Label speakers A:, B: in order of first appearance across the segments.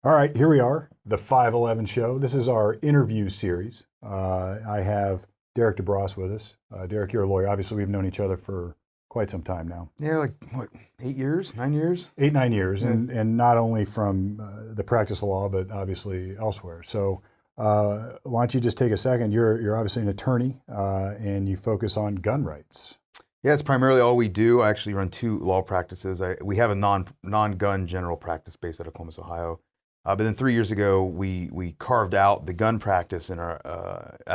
A: All right, here we are, the 511 show. This is our interview series. I have Derek DeBrosse with us. Derek, you're a lawyer. Obviously, we've known each other for quite some time now.
B: Yeah, like what, 8 years, 9 years?
A: 8, 9 years,
B: Yeah.
A: and not only from the practice of law, but obviously elsewhere. So why don't you just take a second? You're obviously an attorney, and you focus on gun rights.
B: Yeah, it's primarily all we do. I actually run 2 law practices. We have a non-gun general practice based out of Columbus, Ohio. But then 3 years ago, we carved out the gun practice in our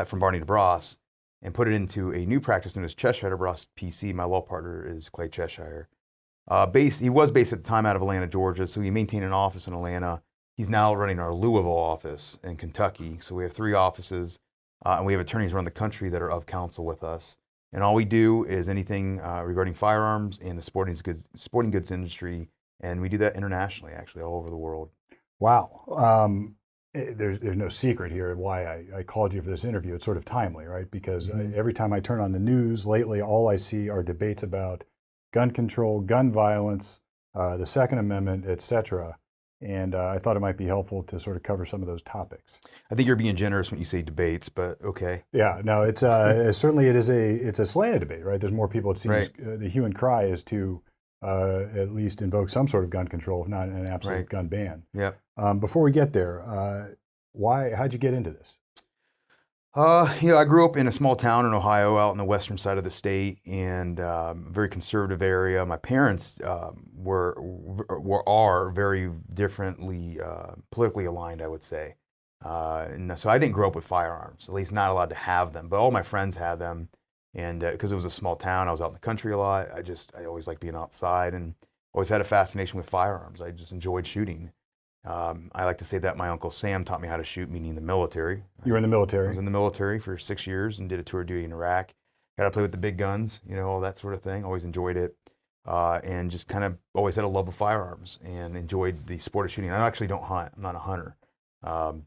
B: from Barney DeBrosse and put it into a new practice known as Cheshire DeBrosse PC. My law partner is Clay Cheshire. He was based at the time out of Atlanta, Georgia, so he maintained an office in Atlanta. He's now running our Louisville office in Kentucky. So we have 3 offices, and we have attorneys around the country that are of counsel with us. And all we do is anything regarding firearms and the sporting goods industry, and we do that internationally, actually, all over the world.
A: Wow. There's no secret here why I called you for this interview. It's sort of timely, right? Because every time I turn on the news lately, all I see are debates about gun control, gun violence, the Second Amendment, et cetera. And I thought it might be helpful to sort of cover some of those topics.
B: I think you're being generous when you say debates, but okay.
A: Yeah, no, it's certainly it's a slanted debate, right? There's more people, it seems,
B: Right.
A: The hue and cry is to at least invoke some sort of gun control, if not an absolute
B: Right.
A: gun ban.
B: Yeah.
A: Before we get there, how'd you get into this?
B: I grew up in a small town in Ohio, out in the western side of the state, and very conservative area. My parents are very differently politically aligned, I would say. And so I didn't grow up with firearms, at least not allowed to have them. But all my friends had them, and because it was a small town, I was out in the country a lot. I always liked being outside, and always had a fascination with firearms. I just enjoyed shooting. I like to say that my Uncle Sam taught me how to shoot, meaning the military.
A: You were in the military?
B: I was in the military for 6 years and did a tour of duty in Iraq. Got to play with the big guns, all that sort of thing. Always enjoyed it. And just kind of always had a love of firearms and enjoyed the sport of shooting. I actually don't hunt. I'm not a hunter.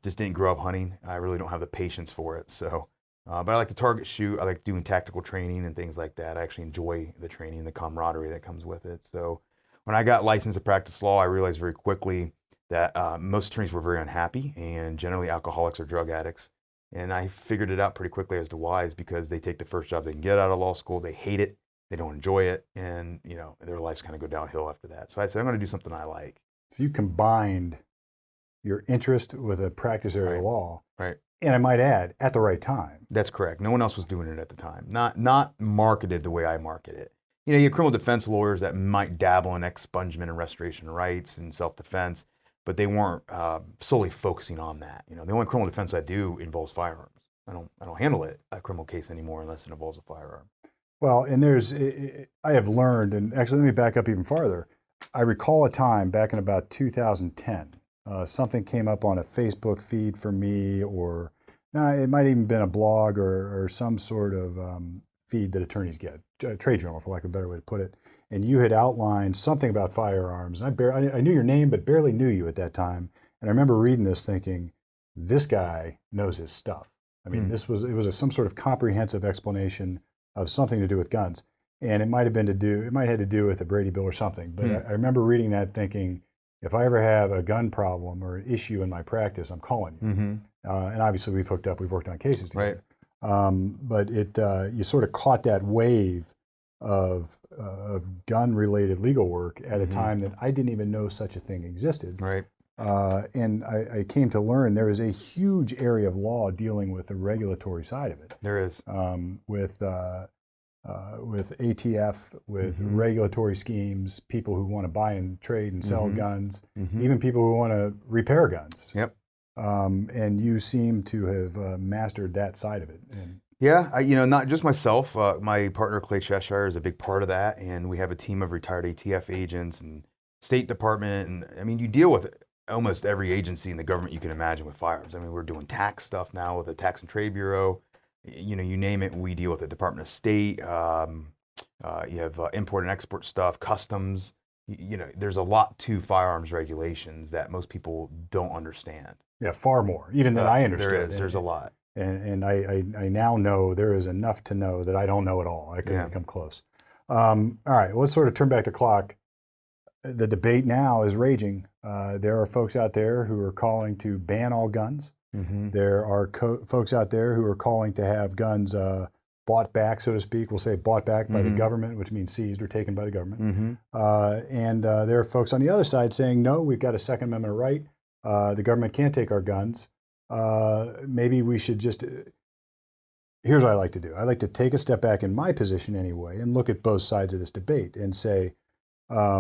B: Just didn't grow up hunting. I really don't have the patience for it. So, but I like to target shoot. I like doing tactical training and things like that. I actually enjoy the training and the camaraderie that comes with it. So when I got licensed to practice law, I realized very quickly that most attorneys were very unhappy, and generally alcoholics or drug addicts. And I figured it out pretty quickly as to why. Is because they take the first job they can get out of law school, they hate it, they don't enjoy it, and their lives kind of go downhill after that. So I said, I'm going to do something I like.
A: So you combined your interest with a practice area of law,
B: Right.
A: And I might add, at the right time.
B: That's correct. No one else was doing it at the time. Not marketed the way I market it. You have criminal defense lawyers that might dabble in expungement and restoration of rights and self-defense, but they weren't solely focusing on that. The only criminal defense I do involves firearms. I don't handle a criminal case anymore unless it involves a firearm.
A: Well, and I have learned, and actually let me back up even farther. I recall a time back in about 2010, something came up on a Facebook feed for me, or it might even been a blog or some sort of feed that attorneys get, a trade journal, for lack of a better way to put it. And you had outlined something about firearms. And I knew your name, but barely knew you at that time. And I remember reading this thinking, this guy knows his stuff. I mean, it was some sort of comprehensive explanation of something to do with guns. And it might have had to do with the Brady Bill or something. But I remember reading that thinking, if I ever have a gun problem or an issue in my practice, I'm calling you. And obviously we've hooked up, we've worked on cases together.
B: Right.
A: But you sort of caught that wave of gun-related legal work at a time that I didn't even know such a thing existed.
B: Right.
A: And I came to learn there is a huge area of law dealing with the regulatory side of it.
B: There is.
A: With ATF, with regulatory schemes, people who want to buy and trade and sell guns, even people who want to repair guns.
B: Yep.
A: And you seem to have mastered that side of it. And
B: yeah, not just myself. My partner Clay Cheshire is a big part of that, and we have a team of retired ATF agents and State Department, and I mean, you deal with almost every agency in the government you can imagine with firearms. I mean, we're doing tax stuff now with the Tax and Trade Bureau. You name it, we deal with the Department of State. You have import and export stuff, customs. There's a lot to firearms regulations that most people don't understand.
A: Yeah, far more, even than I understood.
B: There is. There's a lot.
A: And I now know there is enough to know that I don't know at all. I couldn't come close. All right, let's sort of turn back the clock. the debate now is raging. There are folks out there who are calling to ban all guns.
B: Mm-hmm.
A: There are folks out there who are calling to have guns bought back, so to speak. We'll say bought back by the government, which means seized or taken by the government. And there are folks on the other side saying, no, we've got a Second Amendment right. The government can't take our guns. Maybe we should just... Here's what I like to do. I like to take a step back in my position anyway and look at both sides of this debate and say, all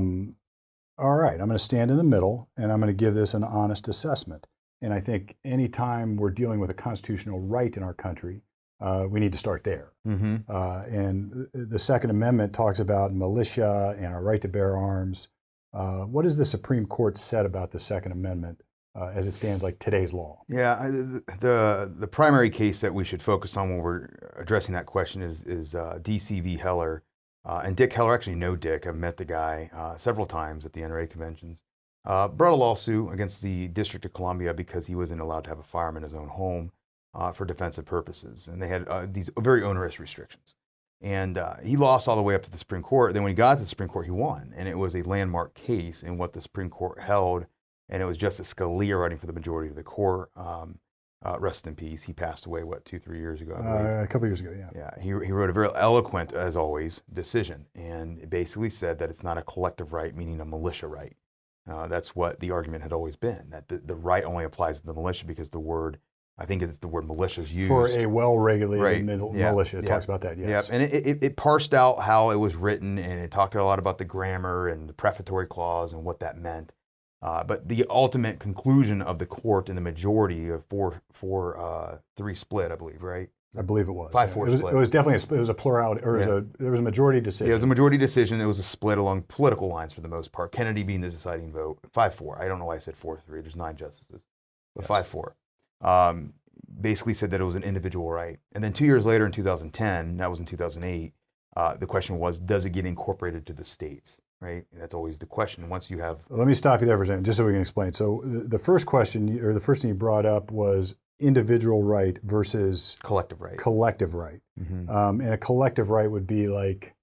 A: right, I'm going to stand in the middle and I'm going to give this an honest assessment. And I think anytime we're dealing with a constitutional right in our country, we need to start there. And the Second Amendment talks about militia and our right to bear arms. What has the Supreme Court said about the Second Amendment as it stands like today's law?
B: Yeah, the primary case that we should focus on when we're addressing that question is DC v. Heller. And Dick Heller, actually know Dick, I've met the guy several times at the NRA conventions, brought a lawsuit against the District of Columbia because he wasn't allowed to have a firearm in his own home for defensive purposes. And they had these very onerous restrictions. And he lost all the way up to the Supreme Court. Then when he got to the Supreme Court, he won. And it was a landmark case in what the Supreme Court held. And it was Justice Scalia writing for the majority of the court. Rest in peace. He passed away, 2-3 years ago, I believe.
A: A couple years ago, yeah.
B: Yeah, he wrote a very eloquent, as always, decision. And it basically said that it's not a collective right, meaning a militia right. That's what the argument had always been, that the right only applies to the militia because the word, I think it's the word militia is used.
A: For a well-regulated militia. It talks about that, yes.
B: Yeah, and it parsed out how it was written, and it talked a lot about the grammar and the prefatory clause and what that meant. But the ultimate conclusion of the court in the majority of 4-3 split, I believe, right?
A: I believe it was.
B: 5-4 split.
A: It was definitely it was a plurality, or there was a majority decision.
B: Yeah, it was a majority decision. It was a split along political lines for the most part. Kennedy being the deciding vote. 5-4. I don't know why I said 4-3. There's 9 justices. But 5-4. Basically said that it was an individual right. And then 2 years later in 2010, that was in 2008, the question was, does it get incorporated to the states? Right? And that's always the question. Once you have...
A: Let me stop you there for a second, just so we can explain. So the first question, or the first thing you brought up was individual right versus...
B: collective right.
A: Collective right. And a collective right would be like...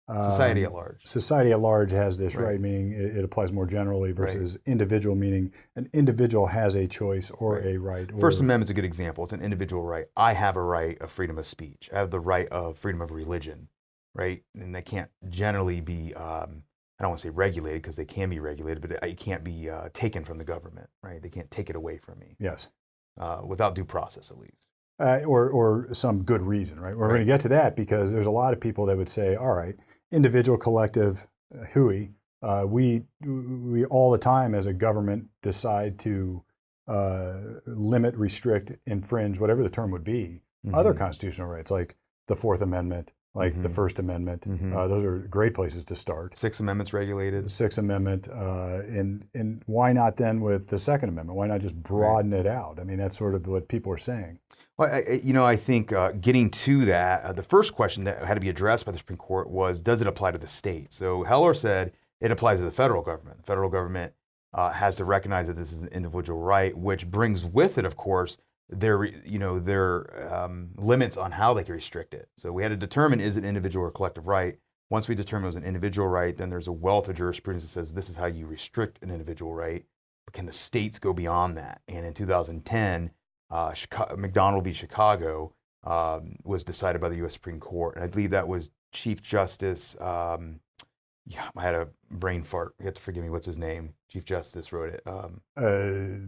B: society at large.
A: Society at large has this right, meaning it applies more generally, versus individual, meaning an individual has a choice or a right.
B: First Amendment's a good example. It's an individual right. I have a right of freedom of speech. I have the right of freedom of religion, right? And they can't generally be... I don't want to say regulated because they can be regulated, but it can't be taken from the government, right? They can't take it away from me.
A: Yes.
B: Without due process, at least.
A: Or some good reason, right? We're going to get to that because there's a lot of people that would say, all right, individual, collective, hui, we all the time as a government decide to limit, restrict, infringe, whatever the term would be, other constitutional rights like the Fourth Amendment, like the First Amendment. Those are great places to start.
B: Sixth Amendment's regulated.
A: Sixth Amendment. And why not then with the Second Amendment? Why not just broaden it out? I mean, that's sort of what people are saying.
B: Well, I think getting to that, the first question that had to be addressed by the Supreme Court was, does it apply to the state? So Heller said it applies to the federal government. The federal government has to recognize that this is an individual right, which brings with it, of course, their limits on how they can restrict it. So we had to determine, is it individual or collective right? Once we determine it was an individual right, then there's a wealth of jurisprudence that says this is how you restrict an individual right. But can the states go beyond that? And in 2010, McDonald v. Chicago was decided by the U.S. Supreme Court. And I believe that was Chief Justice, I had a brain fart. You have to forgive me. What's his name? Chief Justice wrote it.
A: We're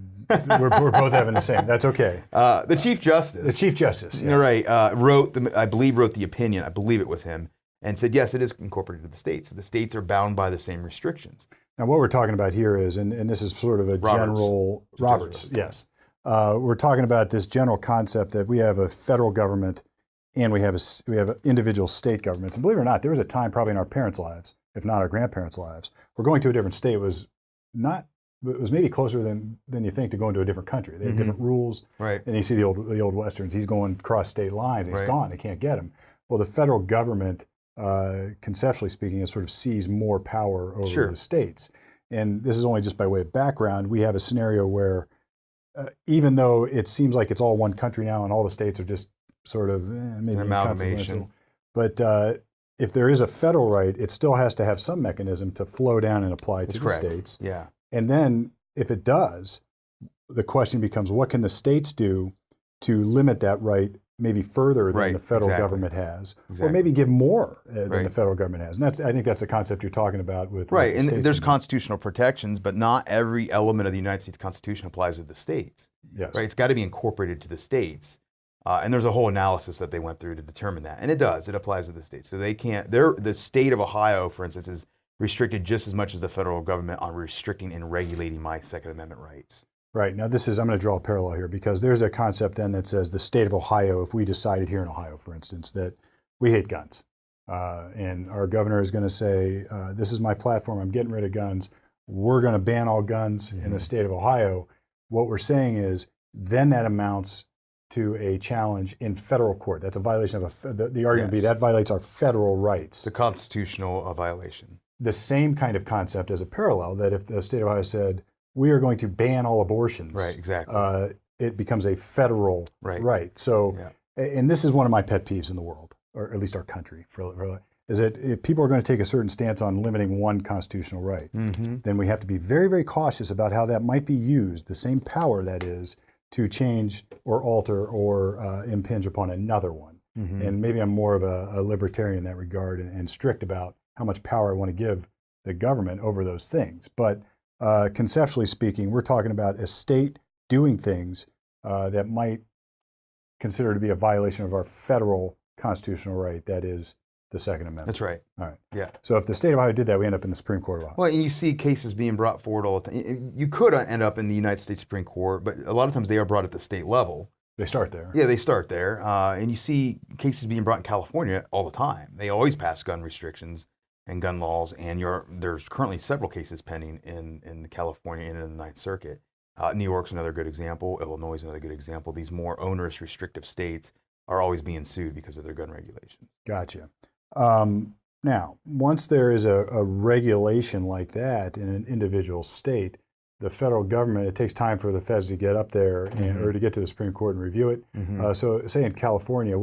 A: both having the same. That's okay.
B: The Chief Justice.
A: The Chief Justice. Yeah.
B: You're right. Wrote the opinion. I believe it was him, and said yes, it is incorporated to the states. So the states are bound by the same restrictions.
A: Now, what we're talking about here is, and this is sort of a general Roberts. Yes, we're talking about this general concept that we have a federal government and we have individual state governments. And believe it or not, there was a time probably in our parents' lives, if not our grandparents' lives, we're going to a different state was maybe closer than you think to going to a different country. They have different rules.
B: Right.
A: And you see the old Westerns, he's going across state lines and he's gone, they can't get him. Well, the federal government, conceptually speaking, has sort of seized more power over the states. And this is only just by way of background. We have a scenario where even though it seems like it's all one country now and all the states are just sort of maybe
B: an amalgamation,
A: but if there is a federal right, it still has to have some mechanism to flow down and apply to the states.
B: Yeah.
A: And then if it does, the question becomes, what can the states do to limit that right maybe further than the federal government has, or maybe give more than the federal government has? And I think that's the concept you're talking about with
B: right.
A: With
B: and there's constitutional protections, but not every element of the United States Constitution applies to the states.
A: Yes.
B: Right. It's got to be incorporated to the states. And there's a whole analysis that they went through to determine that. And it does. It applies to the states. So they can't, the state of Ohio, for instance, is restricted just as much as the federal government on restricting and regulating my Second Amendment rights.
A: Right. Now, I'm going to draw a parallel here, because there's a concept then that says the state of Ohio, if we decided here in Ohio, for instance, that we hate guns, and our governor is going to say, this is my platform, I'm getting rid of guns, we're going to ban all guns in the state of Ohio. What we're saying is then that amounts to a challenge in federal court. That's a violation of the argument would be that violates our federal rights.
B: It's a constitutional violation.
A: The same kind of concept as a parallel, that if the state of Ohio said, we are going to ban all abortions.
B: Right, exactly.
A: It becomes a federal right. So, and this is one of my pet peeves in the world, or at least our country, is that if people are going to take a certain stance on limiting one constitutional right, then we have to be very, very cautious about how that might be used, the same power that is, to change or alter or impinge upon another one. And maybe I'm more of a libertarian in that regard, and strict about how much power I want to give the government over those things. But conceptually speaking, we're talking about a state doing things that might consider to be a violation of our federal constitutional right, that is the Second Amendment.
B: That's right.
A: All right.
B: Yeah.
A: So if the state of Ohio did that, we end up in the Supreme Court of Ohio.
B: Well, and you see cases being brought forward all the time. You could end up in the United States Supreme Court, but a lot of times they are brought at the state level.
A: They start there.
B: Yeah, they start there. And you see cases being brought in California all the time. They always pass gun restrictions and gun laws, and there's currently several cases pending in California and in the Ninth Circuit. New York's another good example. Illinois is another good example. These more onerous, restrictive states are always being sued because of their gun regulations.
A: Gotcha. Now, once there is a regulation like that in an individual state, the federal government, it takes time for the feds to get up there or to get to the Supreme Court and review it. So say in California,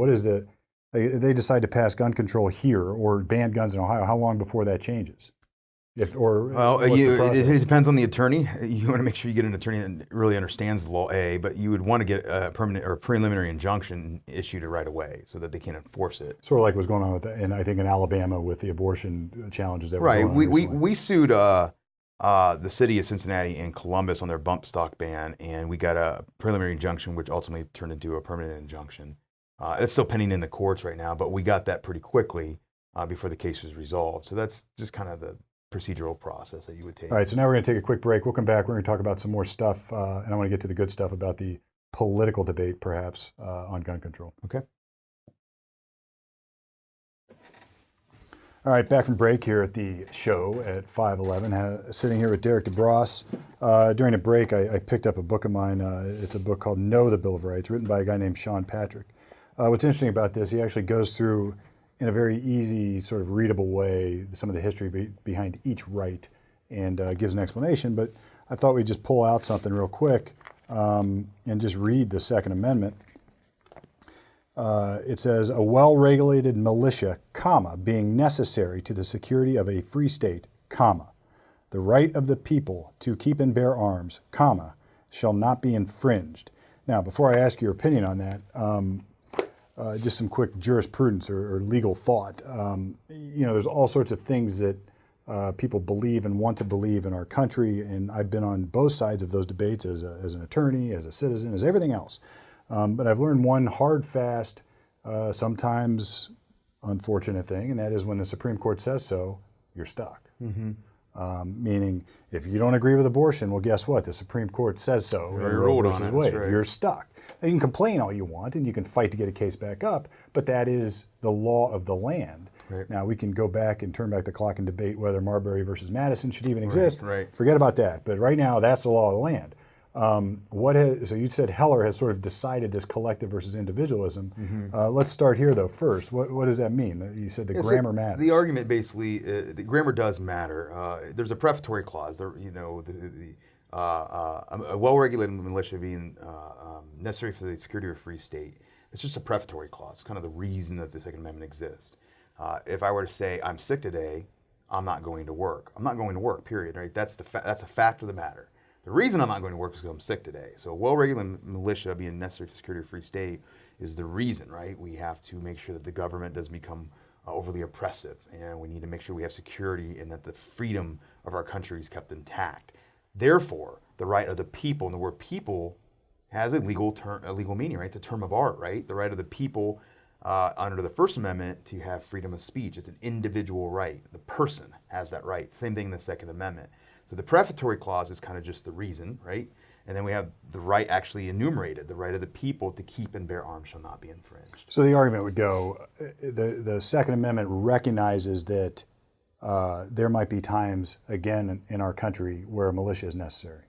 A: they decide to pass gun control here or ban guns in Ohio, how long before that changes? It depends on the attorney. You want to make sure you get an attorney that really understands the law, but you would want to get a permanent or preliminary injunction issued right away so that they can enforce it. Sort of like what's going on I think in Alabama with the abortion challenges that were going on recently.
B: We sued the city of Cincinnati and Columbus on their bump stock ban, and we got a preliminary injunction, which ultimately turned into a permanent injunction. It's still pending in the courts right now, but we got that pretty quickly before the case was resolved. So that's just kind of the procedural process that you would take.
A: All right, so now we're going to take a quick break. We'll come back. We're going to talk about some more stuff, and I want to get to the good stuff about the political debate, perhaps, on gun control.
B: Okay.
A: All right, back from break here at the show at 5:11. Sitting here with Derek DeBrosse. During a break, I picked up a book of mine. It's a book called Know the Bill of Rights, written by a guy named Sean Patrick. What's interesting about this, he actually goes through, in a very easy, sort of readable way, some of the history behind each right, and gives an explanation. But I thought we'd just pull out something real quick and just read the Second Amendment. It says, a well-regulated militia, comma, being necessary to the security of a free state, comma, the right of the people to keep and bear arms, comma, shall not be infringed. Now, before I ask your opinion on that, just some quick jurisprudence or legal thought. There's all sorts of things that people believe and want to believe in our country, and I've been on both sides of those debates as an attorney, as a citizen, as everything else. But I've learned one hard, fast, sometimes unfortunate thing, and that is when the Supreme Court says so, you're stuck. Meaning, if you don't agree with abortion, well, guess what? The Supreme Court says so.
B: Roe versus Wade.
A: Right. You're stuck. Now, you can complain all you want, and you can fight to get a case back up, but that is the law of the land.
B: Right.
A: Now, we can go back and turn back the clock and debate whether Marbury versus Madison should even exist.
B: Right.
A: Forget about that. But right now, that's the law of the land. So you said Heller has sort of decided this collective versus individualism. Let's start here, though, first. What does that mean? You said grammar matters.
B: The argument basically, the grammar does matter. There's a prefatory clause. A well-regulated militia being necessary for the security of a free state. It's just a prefatory clause, kind of the reason that the Second Amendment exists. If I were to say I'm sick today, I'm not going to work. I'm not going to work, period, right? That's a fact of the matter. The reason I'm not going to work is because I'm sick today. So a well-regulated militia being necessary for the security of a free state is the reason, right? We have to make sure that the government doesn't become overly oppressive, and we need to make sure we have security and that the freedom of our country is kept intact. Therefore, the right of the people, and the word people has a legal meaning, right? It's a term of art, right? The right of the people under the First Amendment to have freedom of speech. It's an individual right. The person has that right. Same thing in the Second Amendment. So the prefatory clause is kind of just the reason, right? And then we have the right actually enumerated, the right of the people to keep and bear arms shall not be infringed.
A: So the argument would go, the Second Amendment recognizes that there might be times, again, in our country where a militia is necessary.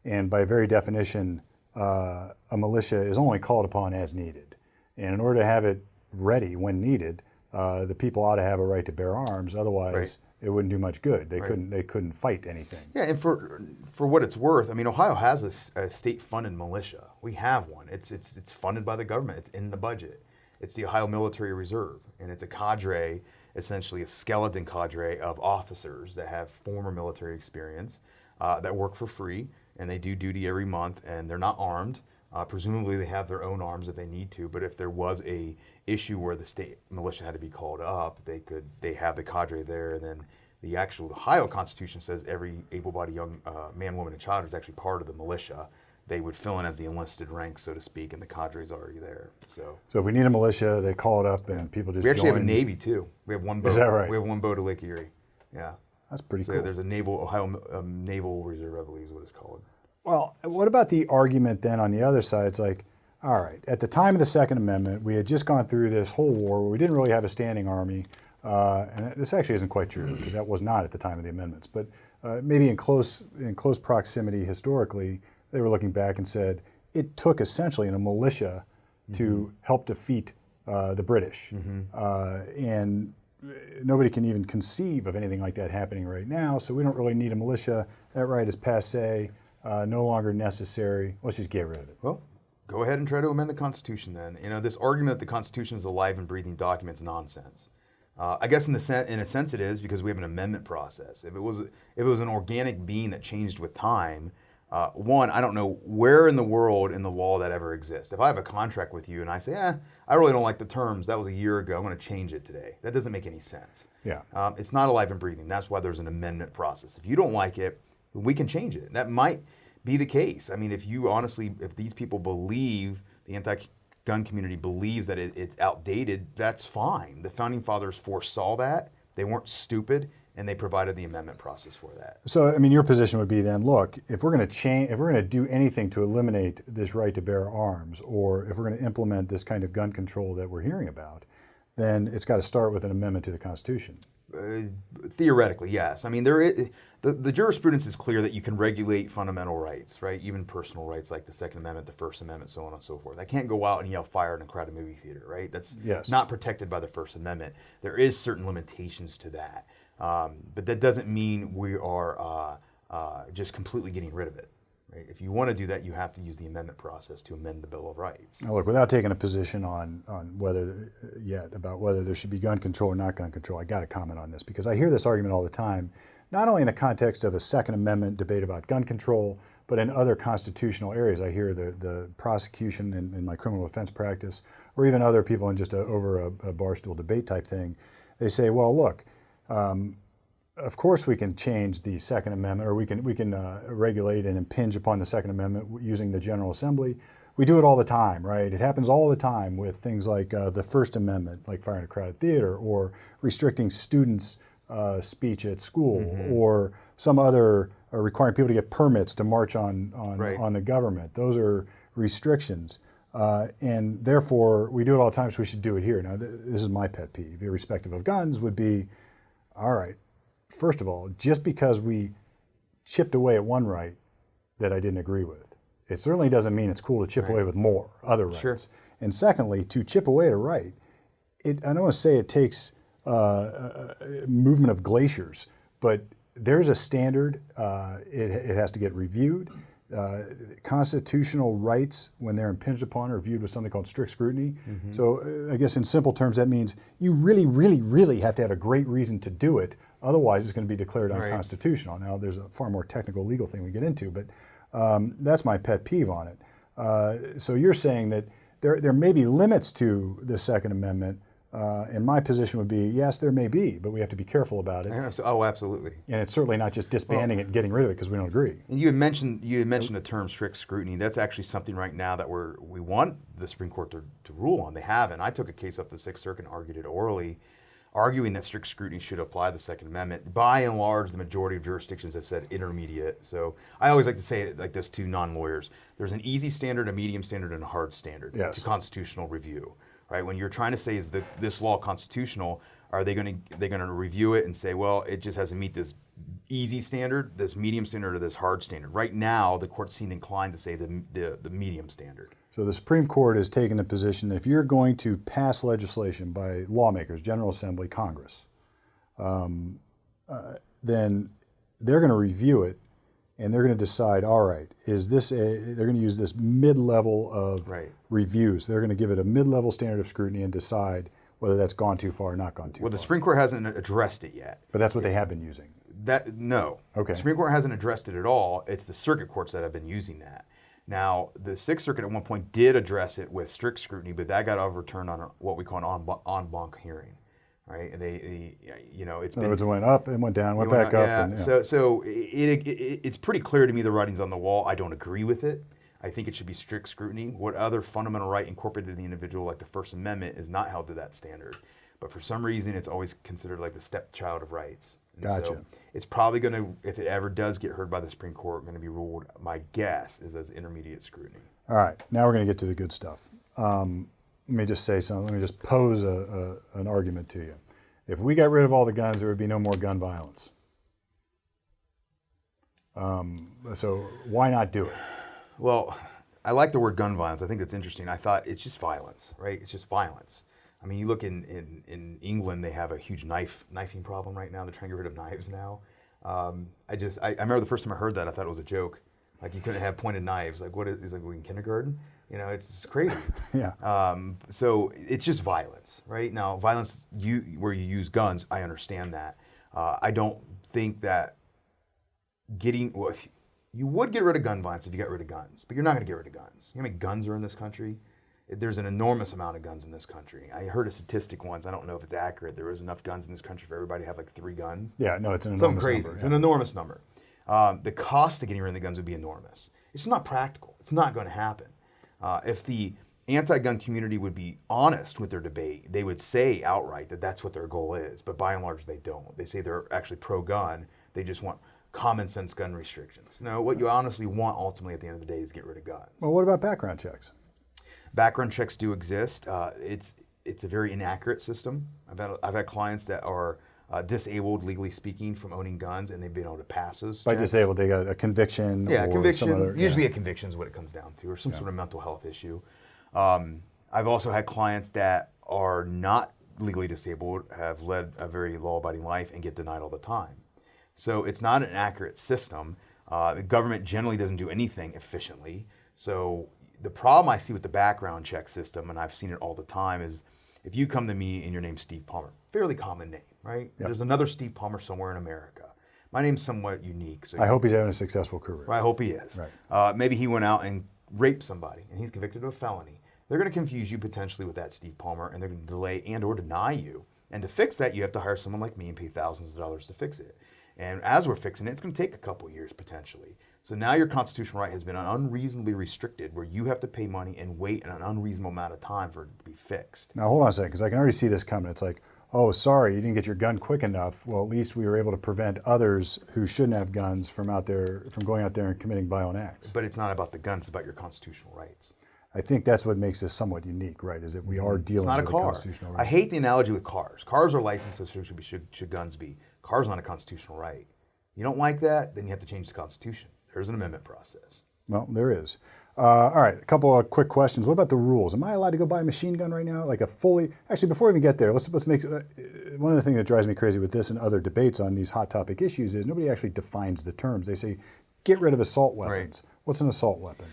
A: And by very definition, a militia is only called upon as needed. And in order to have it ready when needed, the people ought to have a right to bear arms. Otherwise, it wouldn't do much good. They couldn't fight anything.
B: Yeah, and for what it's worth, I mean, Ohio has a state-funded militia. We have one. It's funded by the government. It's in the budget. It's the Ohio Military Reserve, and it's a cadre, essentially a skeleton cadre of officers that have former military experience that work for free, and they do duty every month, and they're not armed. Presumably they have their own arms if they need to, but if there was a issue where the state militia had to be called up, they have the cadre there. And then the Ohio Constitution says every able-bodied young man, woman, and child is actually part of the militia. They would fill in as the enlisted rank, so to speak, and the cadre is already there. So
A: if we need a militia, they call it up and people just
B: we actually
A: join.
B: have a Navy too. We have one boat.
A: Is that right?
B: We have one boat at Lake Erie. Yeah.
A: That's pretty
B: So
A: cool.
B: there's a Ohio Naval Reserve, I believe is what it's called.
A: Well, what about the argument then on the other side? It's like, all right, at the time of the Second Amendment, we had just gone through this whole war where we didn't really have a standing army. And this actually isn't quite true because that was not at the time of the amendments. But maybe in close proximity historically, they were looking back and said it took essentially a militia to help defeat the British. And nobody can even conceive of anything like that happening right now. So we don't really need a militia. That right is passé. No longer necessary. Let's just get rid of it.
B: Well, go ahead and try to amend the Constitution then. You know, this argument that the Constitution is a live and breathing document is nonsense. I guess in a sense it is because we have an amendment process. If it was an organic being that changed with time, one, I don't know where in the world in the law that ever exists. If I have a contract with you and I say, I really don't like the terms, that was a year ago, I'm going to change it today. That doesn't make any sense.
A: Yeah.
B: It's not alive and breathing. That's why there's an amendment process. If you don't like it, we can change it. That might be the case. I mean, if these people believe, the anti-gun community believes that it's outdated, that's fine. The Founding Fathers foresaw that. They weren't stupid, and they provided the amendment process for that.
A: So, I mean, your position would be then, look, if we're going to do anything to eliminate this right to bear arms, or if we're going to implement this kind of gun control that we're hearing about, then it's got to start with an amendment to the Constitution.
B: Theoretically, yes. I mean, the jurisprudence is clear that you can regulate fundamental rights, right? Even personal rights like the Second Amendment, the First Amendment, so on and so forth. I can't go out and yell fire in a crowded movie theater, right? That's not protected by the First Amendment. There is certain limitations to that. But that doesn't mean we are just completely getting rid of it. Right? If you want to do that, you have to use the amendment process to amend the Bill of Rights.
A: Now, look, without taking a position on whether there should be gun control or not gun control, I got to comment on this because I hear this argument all the time, not only in the context of a Second Amendment debate about gun control, but in other constitutional areas. I hear the prosecution in my criminal defense practice, or even other people in just over a barstool debate type thing. They say, well, look, of course we can change the Second Amendment, or we can regulate and impinge upon the Second Amendment using the General Assembly. We do it all the time, right? It happens all the time with things like the First Amendment, like fire in a crowded theater, or restricting students' speech at school, or some other requiring people to get permits to march on the government. Those are restrictions. And therefore, we do it all the time, so we should do it here. Now, this is my pet peeve, irrespective of guns, would be, all right, first of all, just because we chipped away at one right that I didn't agree with, it certainly doesn't mean it's cool to chip away with more other rights. Sure. And secondly, to chip away at a right, I don't want to say it takes movement of glaciers, but there's a standard. It has to get reviewed. constitutional rights, when they're impinged upon, are viewed with something called strict scrutiny. So I guess in simple terms, that means you really, really, really have to have a great reason to do it. Otherwise, it's going to be declared unconstitutional. Now, there's a far more technical legal thing we get into, but that's my pet peeve on it. So you're saying that there may be limits to the Second Amendment. And my position would be, yes, there may be, but we have to be careful about it.
B: Oh, absolutely.
A: And it's certainly not just disbanding it and getting rid of it because we don't agree.
B: And you had mentioned the term strict scrutiny. That's actually something right now that we want the Supreme Court to rule on. They haven't. I took a case up the Sixth Circuit and argued it orally, arguing that strict scrutiny should apply to the Second Amendment. By and large, the majority of jurisdictions have said intermediate. So I always like to say it like this to non-lawyers. There's an easy standard, a medium standard, and a hard standard to constitutional review. Right? When you're trying to say, is this law constitutional, are they going to review it and say, well, it just hasn't meet this easy standard, this medium standard, or this hard standard? Right now, the court seemed inclined to say the medium standard.
A: So the Supreme Court has taken the position that if you're going to pass legislation by lawmakers, General Assembly, Congress, then they're going to review it and they're going to decide, all right, they're going to use this mid-level of reviews. They're going to give it a mid-level standard of scrutiny and decide whether that's gone too far or not gone too far.
B: Well, the Supreme Court hasn't addressed it yet.
A: But that's what they have been using.
B: No.
A: Okay.
B: The Supreme Court hasn't addressed it at all. It's the circuit courts that have been using that. Now, the Sixth Circuit at one point did address it with strict scrutiny, but that got overturned on what we call an en banc hearing. Right, and it's been. In other words,
A: it went up and went down, went back up.
B: Yeah.
A: And,
B: So it's pretty clear to me the writing's on the wall. I don't agree with it. I think it should be strict scrutiny. What other fundamental right incorporated in the individual, like the First Amendment, is not held to that standard. But for some reason, it's always considered like the stepchild of rights. And
A: Gotcha.
B: So it's probably going to, if it ever does get heard by the Supreme Court, going to be ruled. My guess is as intermediate scrutiny.
A: All right, now we're going to get to the good stuff. Let me just say something. Let me just pose an argument to you. If we got rid of all the guns, there would be no more gun violence. So why not do it?
B: Well, I like the word gun violence. I think that's interesting. I thought it's just violence, right? It's just violence. I mean, you look in England, they have a huge knifing problem right now. They're trying to get rid of knives now. I remember the first time I heard that, I thought it was a joke. Like you couldn't have pointed knives. Like what is like we in kindergarten? You know, it's crazy.
A: Yeah.
B: So it's just violence, right? Now, violence where you use guns, I understand that. I don't think that you would get rid of gun violence if you got rid of guns, but you're not going to get rid of guns. You know how many guns are in this country? There's an enormous amount of guns in this country. I heard a statistic once. I don't know if it's accurate. There was enough guns in this country for everybody to have like 3 guns.
A: Yeah, no, it's an enormous
B: Something crazy.
A: number.
B: It's an enormous number. The cost of getting rid of the guns would be enormous. It's just not practical. It's not going to happen. If the anti-gun community would be honest with their debate, they would say outright that that's what their goal is. But by and large, they don't. They say they're actually pro-gun. They just want common sense gun restrictions. No, what you honestly want ultimately at the end of the day is get rid of guns.
A: Well, what about background checks?
B: Background checks do exist. It's a very inaccurate system. I've had clients that are disabled, legally speaking, from owning guns, and they've been able to pass those
A: By
B: checks.
A: disabled, they got a conviction.
B: Yeah,
A: or
B: conviction.
A: Some other,
B: usually a conviction is what it comes down to, or some sort of mental health issue. I've also had clients that are not legally disabled, have led a very law-abiding life, and get denied all the time. So it's not an accurate system. The government generally doesn't do anything efficiently. So the problem I see with the background check system, and I've seen it all the time, is if you come to me and your name's Steve Palmer, fairly common name, right? Yep. There's another Steve Palmer somewhere in America. My name's somewhat unique. So
A: I hope he's having a successful career.
B: I hope he is. Right. Maybe he went out and raped somebody, and he's convicted of a felony. They're going to confuse you potentially with that Steve Palmer, and they're going to delay and or deny you. And to fix that, you have to hire someone like me and pay thousands of dollars to fix it. And as we're fixing it, it's going to take a couple years potentially. So now your constitutional right has been unreasonably restricted, where you have to pay money and wait an unreasonable amount of time for it to be fixed.
A: Now hold on a second, because I can already see this coming. It's like, oh, sorry, you didn't get your gun quick enough. Well, at least we were able to prevent others who shouldn't have guns from going out there and committing violent acts.
B: But it's not about the guns; it's about your constitutional rights.
A: I think that's what makes this somewhat unique, right? Is that we are dealing with a constitutional right.
B: I hate the analogy with cars. Cars are licensed, so should guns be. Cars not a constitutional right. You don't like that, then you have to change the Constitution. There's an amendment process.
A: Well, there is. All right, a couple of quick questions. What about the rules? Am I allowed to go buy a machine gun right now? Actually, before we even get there, let's make, one of the things that drives me crazy with this and other debates on these hot topic issues is nobody actually defines the terms. They say, get rid of assault weapons. What's an assault weapon?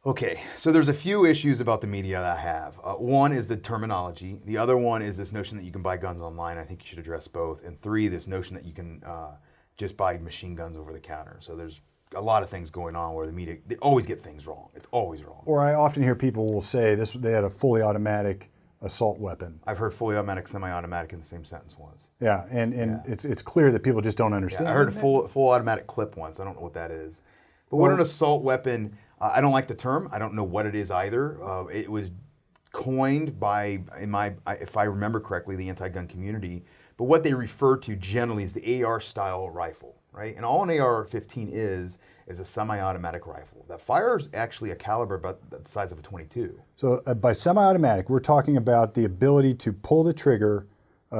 B: Okay, so there's a few issues about the media that I have. One is the terminology. The other one is this notion that you can buy guns online. I think you should address both. And three, this notion that you can just buy machine guns over the counter. So there's a lot of things going on where the media, they always get things wrong. It's always wrong.
A: Or I often hear people will say they had a fully automatic assault weapon.
B: I've heard fully automatic, semi-automatic in the same sentence once.
A: Yeah, and it's clear that people just don't understand.
B: Yeah, I heard a full automatic clip once. I don't know what that is. But what an assault weapon, I don't like the term. I don't know what it is either. It was coined by, if I remember correctly, the anti-gun community. But what they refer to generally is the AR-style rifle, right? And all an AR-15 is a semi-automatic rifle that fires actually a caliber about the size of a .22.
A: So by semi-automatic, we're talking about the ability to pull the trigger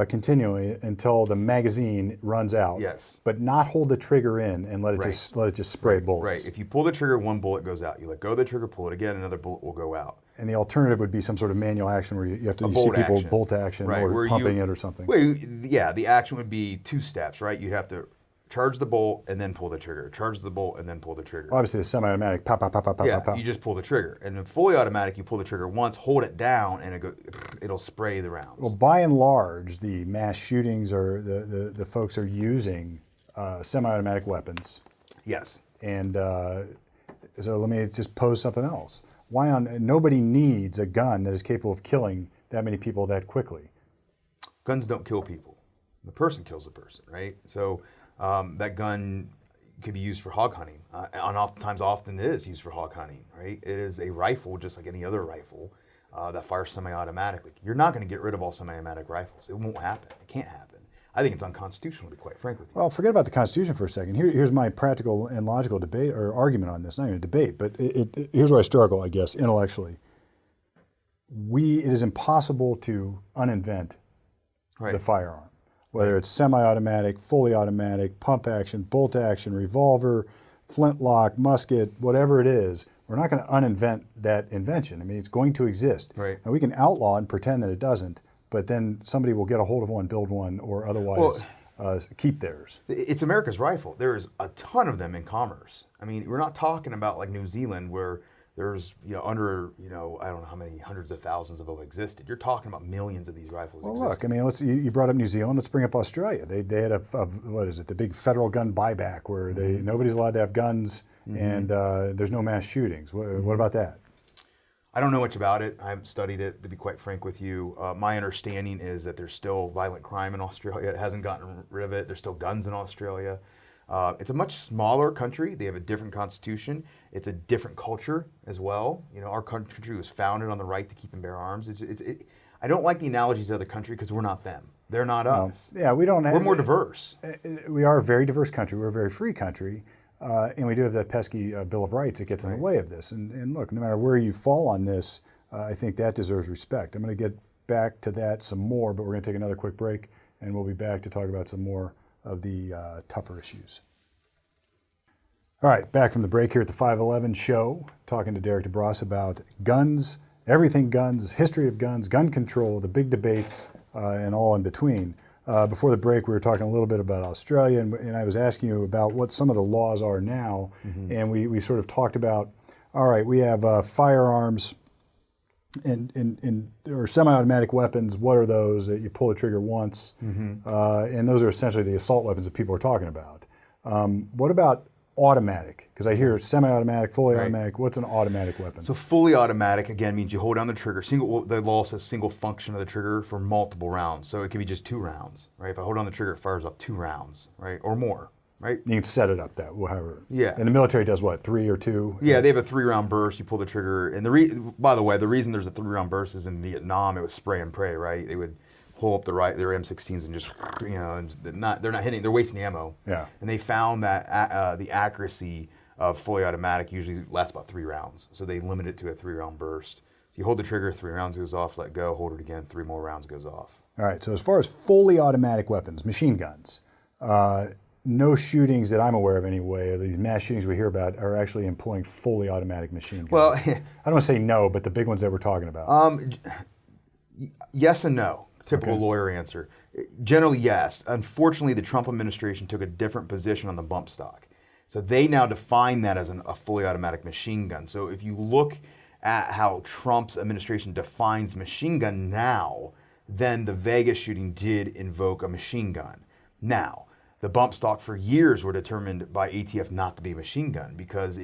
A: continually until the magazine runs out.
B: Yes.
A: But not hold the trigger in and let it just spray bullets.
B: Right. If you pull the trigger, one bullet goes out. You let go of the trigger, pull it again, another bullet will go out.
A: And the alternative would be some sort of manual action where you have to see people bolt action
B: right,
A: or pumping it or something.
B: Well, yeah, the action would be two steps, right? You'd have to charge the bolt and then pull the trigger. Charge the bolt and then pull the trigger.
A: Obviously, the semi-automatic, pop, pop, pop, pop,
B: yeah,
A: pop, pop.
B: You just pull the trigger. And in fully automatic, you pull the trigger once, hold it down, and it'll spray the rounds.
A: Well, by and large, the mass shootings or the folks are using semi-automatic weapons.
B: Yes.
A: And so let me just pose something else. Nobody needs a gun that is capable of killing that many people that quickly.
B: Guns don't kill people. The person kills the person, right? So that gun could be used for hog hunting. Often it is used for hog hunting, right? It is a rifle just like any other rifle that fires semi-automatically. You're not going to get rid of all semi-automatic rifles. It won't happen. It can't happen. I think it's unconstitutional, to be quite frank with you.
A: Well, forget about the Constitution for a second. Here's my practical and logical debate or argument on this. Not even a debate, but here's where I struggle, I guess, intellectually. It is impossible to uninvent the firearm, whether it's semi-automatic, fully automatic, pump action, bolt action, revolver, flintlock, musket, whatever it is. We're not going to uninvent that invention. I mean, it's going to exist.
B: Right.
A: And we can outlaw and pretend that it doesn't, but then somebody will get a hold of one, build one, or otherwise keep theirs.
B: It's America's rifle. There's a ton of them in commerce. I mean, we're not talking about like New Zealand where there's I don't know how many hundreds of thousands of them existed. You're talking about millions of these rifles.
A: Well, look, I mean, you brought up New Zealand. Let's bring up Australia. They had the big federal gun buyback where nobody's allowed to have guns and there's no mass shootings. What about that?
B: I don't know much about it. I haven't studied it, to be quite frank with you. My understanding is that there's still violent crime in Australia. It hasn't gotten rid of it. There's still guns in Australia. It's a much smaller country. They have a different constitution. It's a different culture as well. Our country was founded on the right to keep and bear arms. I don't like the analogies of other country because we're not them. They're not us.
A: Yeah, we're
B: more diverse.
A: We are a very diverse country. We're a very free country. And we do have that pesky Bill of Rights that gets in the way of this. And look, no matter where you fall on this, I think that deserves respect. I'm going to get back to that some more, but we're going to take another quick break, and we'll be back to talk about some more of the tougher issues. All right, back from the break here at the 511 show, talking to Derek DeBrosse about guns, everything guns, history of guns, gun control, the big debates, and all in between. Before the break, we were talking a little bit about Australia, and I was asking you about what some of the laws are now, and we sort of talked about, all right, we have firearms or semi-automatic weapons. What are those that you pull the trigger once? And those are essentially the assault weapons that people are talking about. What about automatic? Because I hear semi-automatic, fully automatic. What's an automatic weapon?
B: So fully automatic, again, means you hold down the trigger. The law says single function of the trigger for multiple rounds. So it could be just 2 rounds, right? If I hold down the trigger, it fires off 2 rounds, right? Or more, right?
A: You can set it up however.
B: Yeah.
A: And the military does what, 3 or 2?
B: Yeah, they have a 3-round burst. You pull the trigger. And by the way, the reason there's a 3-round burst is in Vietnam, it was spray and pray, right? They would pull up their M16s and just, and they're not hitting, they're wasting ammo.
A: Yeah.
B: And they found that the accuracy of fully automatic usually lasts about 3 rounds. So they limit it to a 3-round burst. So you hold the trigger, 3 rounds goes off, let go, hold it again, 3 more rounds goes off.
A: All right, so as far as fully automatic weapons, machine guns, no shootings that I'm aware of anyway, these mass shootings we hear about are actually employing fully automatic machine guns.
B: Well,
A: I don't want to say no, but the big ones that we're talking about.
B: Yes and no. Typical lawyer answer. Generally, yes. Unfortunately, the Trump administration took a different position on the bump stock. So they now define that as a fully automatic machine gun. So if you look at how Trump's administration defines machine gun now, then the Vegas shooting did invoke a machine gun. Now, the bump stock for years were determined by ATF not to be a machine gun because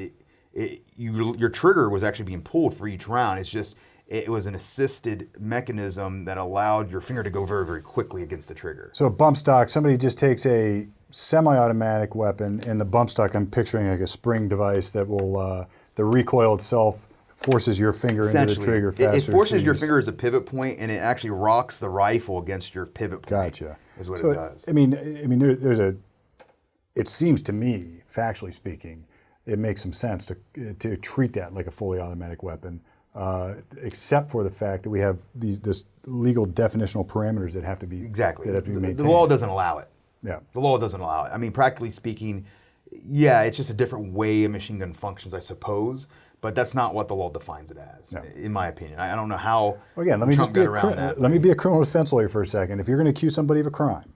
B: your trigger was actually being pulled for each round. It's just, it was an assisted mechanism that allowed your finger to go very, very quickly against the trigger.
A: So bump stock, somebody just takes a semi-automatic weapon, and the bump stock, I'm picturing like a spring device that will, the recoil itself forces your finger into the trigger faster.
B: It forces your finger as a pivot point, and it actually rocks the rifle against your pivot point.
A: Gotcha.
B: Is what it does.
A: I mean, there's it seems to me, factually speaking, it makes some sense to treat that like a fully automatic weapon, except for the fact that we have this legal definitional parameters that have to be
B: exactly.
A: That have to be maintained.
B: The law doesn't allow it.
A: Yeah.
B: The law doesn't allow it. I mean, practically speaking, yeah, it's just a different way a machine gun functions, I suppose. But that's not what the law defines it as, in my opinion. I don't know how.
A: Well, again, let me be a criminal defense lawyer for a second. If you're going to accuse somebody of a crime,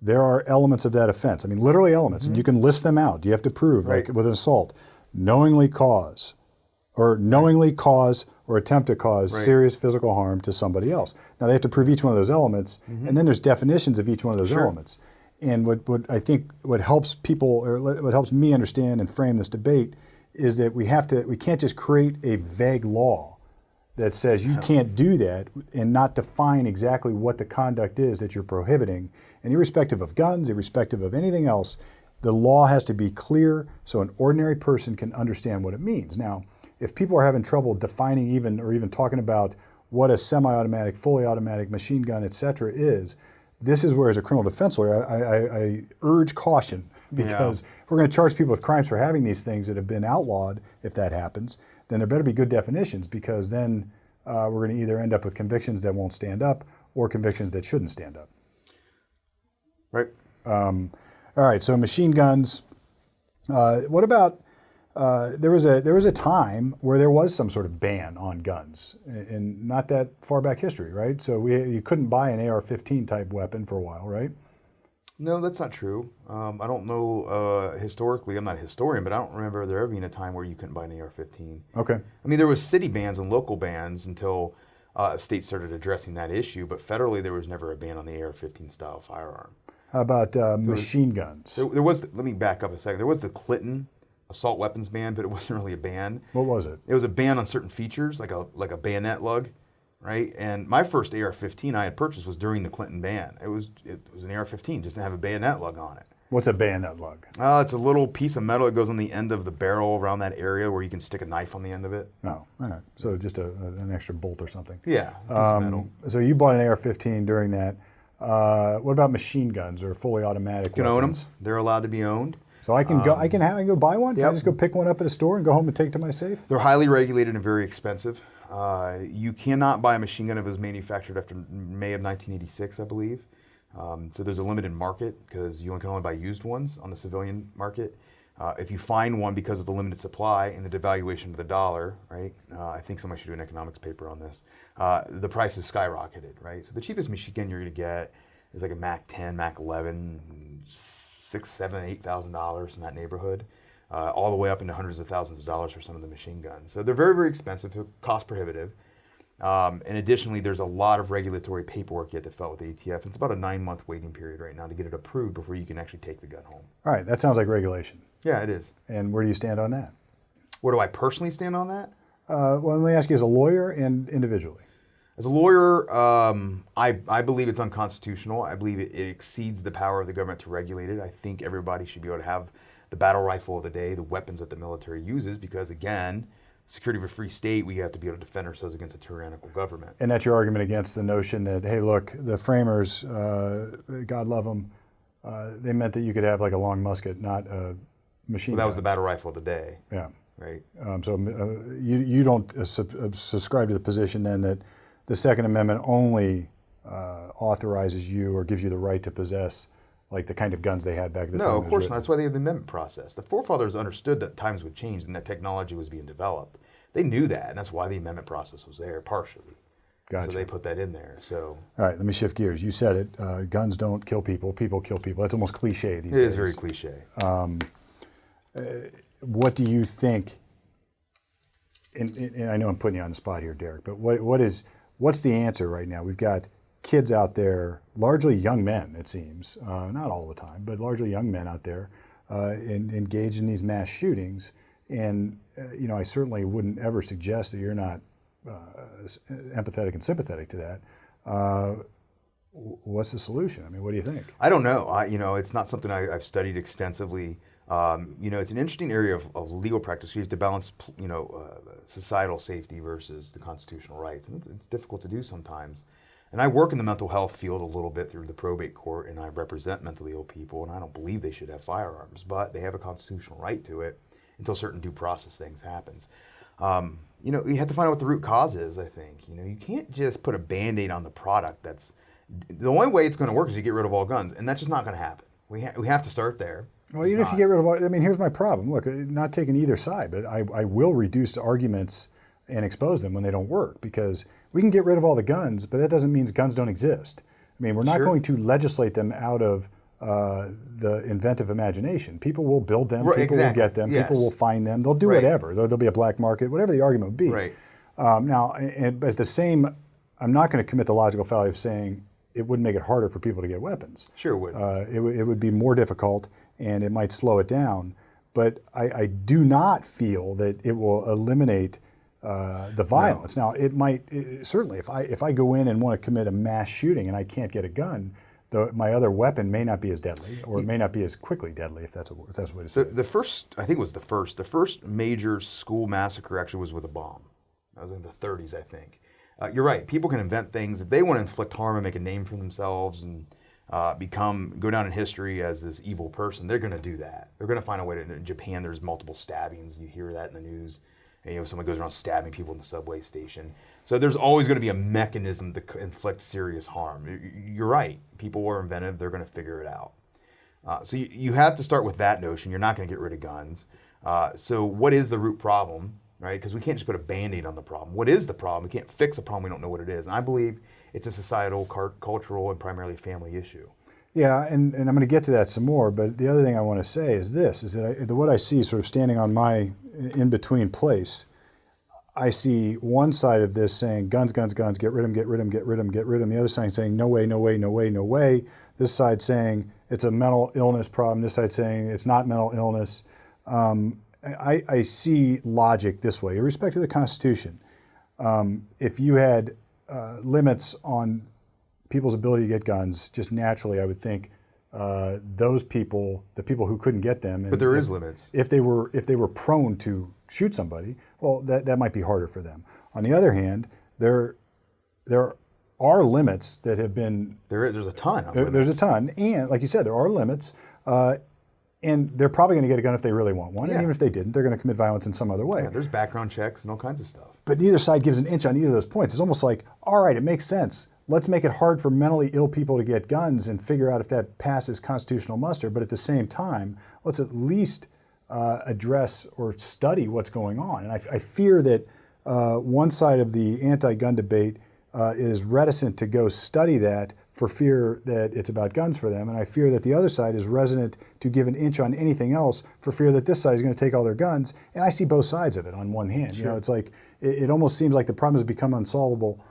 A: there are elements of that offense. I mean, literally elements, and you can list them out. You have to prove, like with an assault, knowingly cause or attempt to cause serious physical harm to somebody else. Now they have to prove each one of those elements, and then there's definitions of each one of those elements. And what I think what helps people, or what helps me understand and frame this debate, is that we can't just create a vague law that says you can't do that and not define exactly what the conduct is that you're prohibiting. And irrespective of guns, irrespective of anything else, the law has to be clear so an ordinary person can understand what it means. Now, if people are having trouble defining even talking about what a semi-automatic, fully automatic machine gun, et cetera, is, this is where, as a criminal defense lawyer, I urge caution. Because if we're going to charge people with crimes for having these things that have been outlawed, if that happens, then there better be good definitions, because then we're going to either end up with convictions that won't stand up or convictions that shouldn't stand up.
B: Right.
A: All right. So machine guns. What about? There was a time where there was some sort of ban on guns, in not that far back history, right? So you couldn't buy an AR-15 type weapon for a while, right?
B: No, that's not true. I don't know historically. I'm not a historian, but I don't remember there ever being a time where you couldn't buy an AR-15.
A: Okay.
B: I mean, there was city bans and local bans until states started addressing that issue, but federally there was never a ban on the AR-15 style firearm.
A: How about machine guns?
B: There was. Let me back up a second. There was the Clinton assault weapons ban, but it wasn't really a ban.
A: What was it?
B: It was a ban on certain features, like a bayonet lug. Right, and my first AR-15 I had purchased was during the Clinton ban. It was an AR-15, just to have a bayonet lug on it.
A: What's a bayonet lug?
B: It's a little piece of metal that goes on the end of the barrel around that area where you can stick a knife on the end of it.
A: Oh, all right. So just an extra bolt or something.
B: Yeah, piece of metal.
A: So you bought an AR-15 during that. What about machine guns or fully automatic
B: You can
A: weapons?
B: own them. They're allowed to be owned.
A: So I can go. I can go buy one. Can I just go pick one up at a store and go home and take it to my safe?
B: They're highly regulated and very expensive. You cannot buy a machine gun if it was manufactured after May of 1986, I believe. So there's a limited market because you can only buy used ones on the civilian market. If you find one because of the limited supply and the devaluation of the dollar, right? I think somebody should do an economics paper on this. The price is skyrocketed, right? So the cheapest machine gun you're going to get is like a Mac 10, Mac 11, $6,000, $7,000, $8,000 in that neighborhood. All the way up into hundreds of thousands of dollars for some of the machine guns. So they're very, very expensive, cost prohibitive. And additionally, there's a lot of regulatory paperwork you have to fill out with the ATF. It's about a 9-month waiting period right now to get it approved before you can actually take the gun home.
A: All right, that sounds like regulation.
B: Yeah, it is.
A: And where do you stand on that?
B: Where do I personally stand on that?
A: Well, let me ask you as a lawyer and individually.
B: As a lawyer, I believe it's unconstitutional. I believe it exceeds the power of the government to regulate it. I think everybody should be able to have the battle rifle of the day, the weapons that the military uses, because again, security of a free state, we have to be able to defend ourselves against a tyrannical government.
A: And that's your argument against the notion that, hey, look, the framers, God love them, they meant that you could have like a long musket, not a machine gun.
B: That was the battle rifle of the day.
A: Yeah.
B: Right.
A: So you don't subscribe to the position then that the Second Amendment only authorizes you or gives you the right to possess like the kind of guns they had back at the time.
B: No, of course not. That's why they had the amendment process. The forefathers understood that times would change and that technology was being developed. They knew that, and that's why the amendment process was there, partially.
A: Gotcha.
B: So they put that in there. So.
A: All right, let me shift gears. You said it. Guns don't kill people. People kill people. That's almost cliche these days.
B: It is very cliche.
A: what do you think? And I know I'm putting you on the spot here, Derek, but what's the answer right now? We've got kids out there, largely young men, it seems, not all the time, but largely young men out there engaged in these mass shootings. And I certainly wouldn't ever suggest that you're not empathetic and sympathetic to that. What's the solution? I mean, what do you think?
B: I don't know. It's not something I've studied extensively. It's an interesting area of legal practice. You have to balance, societal safety versus the constitutional rights, and it's difficult to do sometimes. And I work in the mental health field a little bit through the probate court, and I represent mentally ill people, and I don't believe they should have firearms, but they have a constitutional right to it until certain due process things happens. You have to find out what the root cause is, I think. You can't just put a Band-Aid on the product. The only way it's going to work is you get rid of all guns, and that's just not going to happen. We have to start there.
A: Well, even if you get rid of all, here's my problem. Look, not taking either side, but I will reduce arguments and expose them when they don't work, because we can get rid of all the guns, but that doesn't mean guns don't exist. We're not going to legislate them out of the inventive imagination. People will build them, people will get them, people will find them, they'll do whatever. There'll be a black market, whatever the argument would be.
B: Right.
A: But at the same, I'm not going to commit the logical fallacy of saying it wouldn't make it harder for people to get weapons.
B: Sure would.
A: It would be more difficult, and it might slow it down. But I do not feel that it will eliminate the violence.
B: No.
A: Now, it might certainly. If I go in and want to commit a mass shooting and I can't get a gun, my other weapon may not be as deadly, or it may not be as quickly deadly, if that's a way to say it.
B: The first major school massacre actually was with a bomb. That was in the 30s, I think. You're right. People can invent things if they want to inflict harm and make a name for themselves and go down in history as this evil person. They're going to do that. They're going to find a way to. In Japan, there's multiple stabbings. You hear that in the news. And, someone goes around stabbing people in the subway station. So there's always going to be a mechanism to inflict serious harm. You're right. People are inventive. They're going to figure it out. So you have to start with that notion. You're not going to get rid of guns. So what is the root problem? Right? Because we can't just put a Band-Aid on the problem. What is the problem? We can't fix a problem we don't know what it is. And I believe it's a societal, cultural, and primarily family issue.
A: Yeah, and I'm going to get to that some more, but the other thing I want to say is that what I see sort of standing on my in-between place, I see one side of this saying, guns, guns, guns, get rid of them, get rid of them, get rid of them, get rid of them. The other side saying, no way, no way, no way, no way. This side saying, it's a mental illness problem. This side saying, it's not mental illness. I see logic this way, irrespective of the Constitution. If you had limits on people's ability to get guns, just naturally, I would think those people, the people who couldn't get them,
B: but there is limits.
A: If they were prone to shoot somebody, well, that might be harder for them. On the other hand, there are limits that have been
B: there's a ton.
A: There's a ton, and like you said, there are limits. And they're probably going to get a gun if they really want one. Yeah. And even if they didn't, they're going to commit violence in some other way.
B: Yeah, there's background checks and all kinds of stuff.
A: But neither side gives an inch on either of those points. It's almost like, all right, it makes sense. Let's make it hard for mentally ill people to get guns and figure out if that passes constitutional muster. But at the same time, let's at least address or study what's going on. And I fear that one side of the anti-gun debate is reticent to go study that for fear that it's about guns for them. And I fear that the other side is reticent to give an inch on anything else for fear that this side is going to take all their guns. And I see both sides of it on one hand.
B: Sure.
A: It's like, it almost seems like the problem has become unsolvable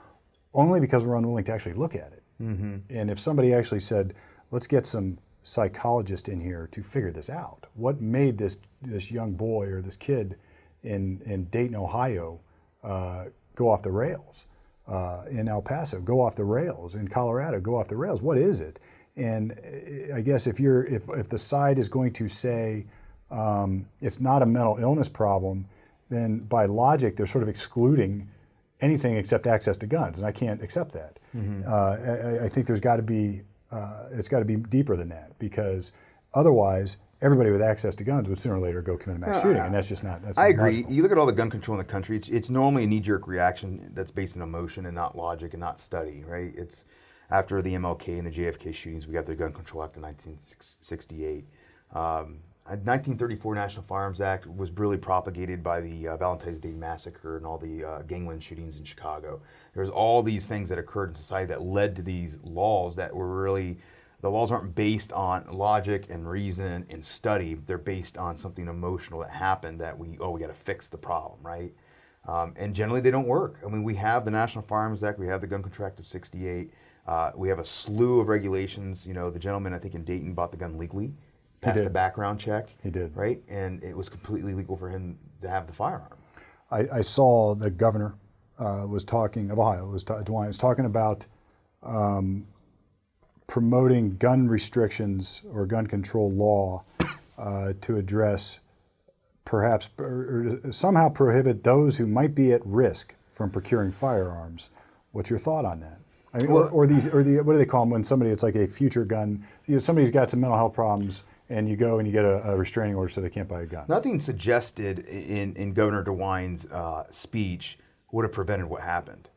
A: only because we're unwilling to actually look at it.
B: Mm-hmm.
A: And if somebody actually said, let's get some psychologist in here to figure this out. What made this young boy or this kid in Dayton, Ohio, go off the rails? In El Paso, go off the rails. In Colorado, go off the rails. What is it? And I guess if the side is going to say it's not a mental illness problem, then by logic they're sort of excluding anything except access to guns, and I can't accept that. Mm-hmm. I think there's got to be it's got to be deeper than that, because otherwise everybody with access to guns would sooner or later go commit a mass shooting, and that's just not.
B: I agree. Logical. You look at all the gun control in the country; it's normally a knee-jerk reaction that's based on emotion and not logic and not study. Right? It's after the MLK and the JFK shootings, we got the Gun Control Act of 1968. 1934 National Firearms Act was really propagated by the Valentine's Day Massacre and all the gangland shootings in Chicago. There's all these things that occurred in society that led to these laws that were really The laws aren't based on logic and reason and study. They're based on something emotional that happened that we got to fix the problem, right? And generally they don't work. I mean, we have the National Firearms Act, we have the Gun Control Act of '68, we have a slew of regulations. You know, the gentleman I think in Dayton bought the gun legally, passed a background check.
A: He did.
B: Right? And it was completely legal for him to have the firearm.
A: I saw the governor was talking of Ohio, DeWine was talking about promoting gun restrictions or gun control law to address perhaps or somehow prohibit those who might be at risk from procuring firearms. What's your thought on that? I mean,
B: Well,
A: what do they call them when somebody, it's like a future gun, somebody's got some mental health problems and you go and you get a restraining order so they can't buy a gun.
B: Nothing suggested in Governor DeWine's speech would have prevented what happened.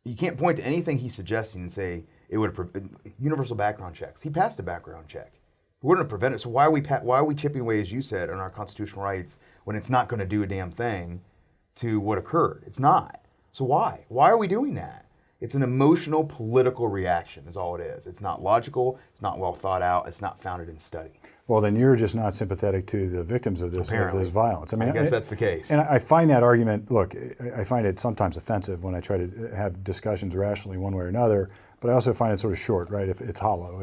B: You can't point to anything he's suggesting and say it would have universal background checks. He passed a background check. It wouldn't have prevented. So why are we chipping away, as you said, on our constitutional rights when it's not going to do a damn thing to what occurred? It's not. So why? Why are we doing that? It's an emotional, political reaction is all it is. It's not logical. It's not well thought out. It's not founded in study.
A: Well, then you're just not sympathetic to the victims of this violence.
B: I guess that's the case.
A: And I find that argument, look, I find it sometimes offensive when I try to have discussions rationally one way or another, but I also find it sort of short, right? If it's hollow,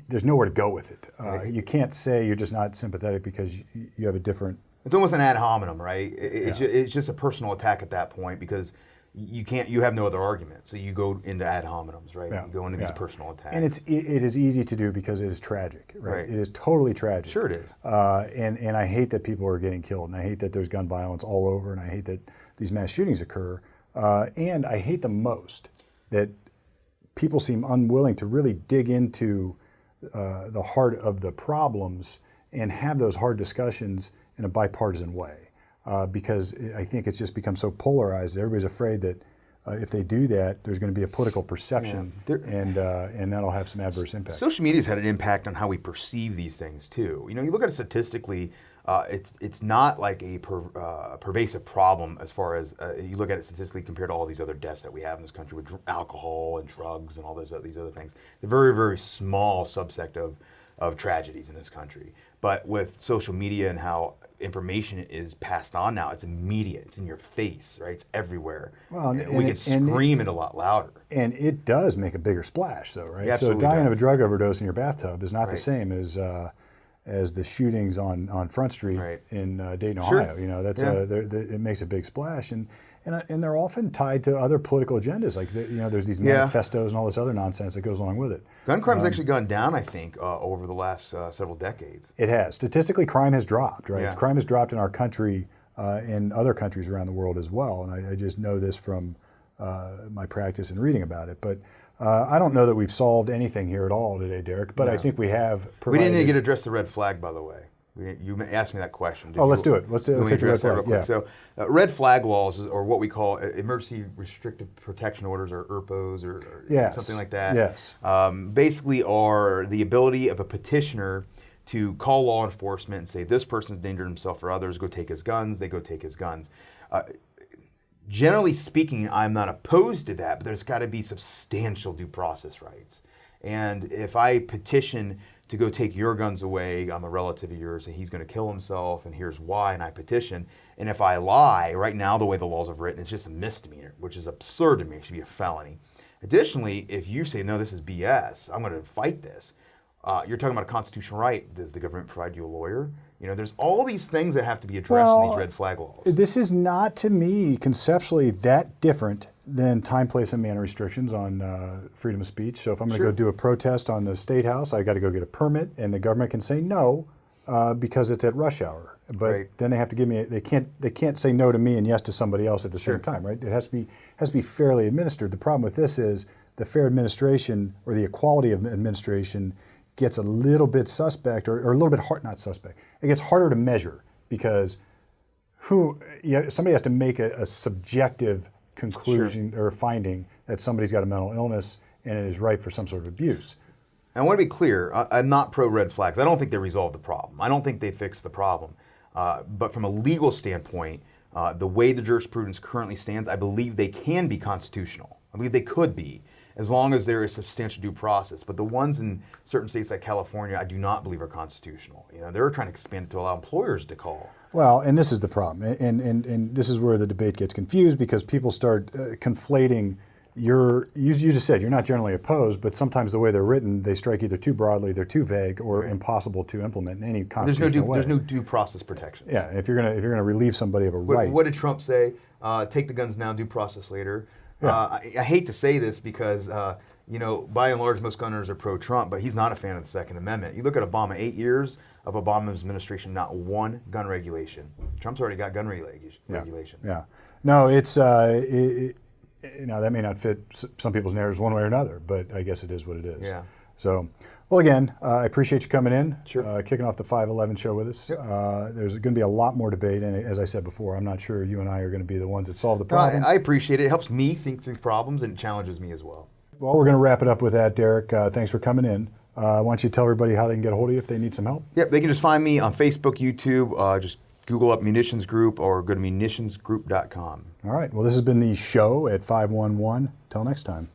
A: there's nowhere to go with it. You can't say you're just not sympathetic because you have a different...
B: It's almost an ad hominem, right? It's just a personal attack at that point because you have no other argument. So you go into ad hominems, right?
A: Yeah.
B: You go into these personal attacks.
A: And it is easy to do because it is tragic, right? It is totally tragic.
B: Sure it is.
A: And I hate that people are getting killed, and I hate that there's gun violence all over, and I hate that these mass shootings occur. And I hate the most that people seem unwilling to really dig into the heart of the problems and have those hard discussions in a bipartisan way. Because I think it's just become so polarized that everybody's afraid that if they do that, there's going to be a political perception, and that'll have some adverse impact.
B: Social media's had an impact on how we perceive these things too. You know, you look at it statistically, it's not like a pervasive problem as far as you look at it statistically compared to all these other deaths that we have in this country with alcohol and drugs and all these other things. It's a very, very small subsect of tragedies in this country. But with social media and how information is passed on now, it's immediate, it's in your face, right? It's everywhere. Well, and we can scream it a lot louder.
A: And it does make a bigger splash though, right?
B: So
A: dying of a drug overdose in your bathtub is not the same as the shootings on Front Street in Dayton, Ohio. You know, that's it makes a big splash, and they're often tied to other political agendas. Like there's these manifestos and all this other nonsense that goes along with it.
B: Gun crime's actually gone down, I think, over the last several decades.
A: It has. Statistically, crime has dropped. Right, crime has dropped in our country, in other countries around the world as well. And I just know this from my practice and reading about it. But I don't know that we've solved anything here at all today, Derek. But I think we have.
B: We didn't even get to address the red flag, by the way. You asked me that question.
A: Let's do it. Let's take the red flag.
B: Yeah. So, red flag laws, or what we call emergency restrictive protection orders, or ERPOs, or something like that.
A: Yes.
B: Basically, are the ability of a petitioner to call law enforcement and say, this person's endangered himself or others, go take his guns. They go take his guns. Generally speaking, I'm not opposed to that, but there's got to be substantial due process rights. And if I petition to go take your guns away, I'm a relative of yours, and he's going to kill himself, and here's why, and I petition. And if I lie, right now, the way the laws are written, it's just a misdemeanor, which is absurd to me. It should be a felony. Additionally, if you say, no, this is BS, I'm going to fight this, you're talking about a constitutional right. Does the government provide you a lawyer? You know, there's all these things that have to be addressed in these red flag laws.
A: This is not, to me, conceptually that different than time, place, and manner restrictions on freedom of speech. So if I'm going to go do a protest on the State House, I got to go get a permit, and the government can say no because it's at rush hour. But then they have to give me. They can't say no to me and yes to somebody else at the same time, right? It has to be fairly administered. The problem with this is the fair administration or the equality of administration gets a little bit suspect, or a little bit hard, not suspect. It gets harder to measure because somebody has to make a subjective conclusion or finding that somebody's got a mental illness and it is ripe for some sort of abuse.
B: I want to be clear, I'm not pro red flags. I don't think they resolve the problem. I don't think they fix the problem. But from a legal standpoint, the way the jurisprudence currently stands, I believe they can be constitutional. I believe they could be. as long as there is substantial due process. But the ones in certain states like California, I do not believe are constitutional. They're trying to expand it to allow employers to call.
A: Well, and this is the problem, and this is where the debate gets confused because people start conflating. You just said you're not generally opposed, but sometimes the way they're written, they strike either too broadly, they're too vague, or impossible to implement in any constitutional way.
B: There's no due process protections.
A: Yeah, if you're gonna relieve somebody of a right.
B: What did Trump say? Take the guns now, due process later.
A: Yeah.
B: I hate to say this because by and large, most gun owners are pro-Trump, but he's not a fan of the Second Amendment. You look at Obama, 8 years of Obama's administration, not one gun regulation. Trump's already got gun regulation.
A: Yeah. No, it's that may not fit some people's narratives one way or another, but I guess it is what it is.
B: Yeah.
A: So, well, again, I appreciate you coming in,
B: Sure.
A: kicking off the 511 show with us.
B: Yep.
A: There's going to be a lot more debate, and as I said before, I'm not sure you and I are going to be the ones that solve the problem.
B: I appreciate it. It helps me think through problems, and it challenges me as well.
A: Well, we're going to wrap it up with that, Derek. Thanks for coming in. Why don't you tell everybody how they can get a hold of you if they need some help?
B: Yep, they can just find me on Facebook, YouTube, just Google up Munitions Group or go to munitionsgroup.com.
A: All right. Well, this has been the show at 511. Till next time.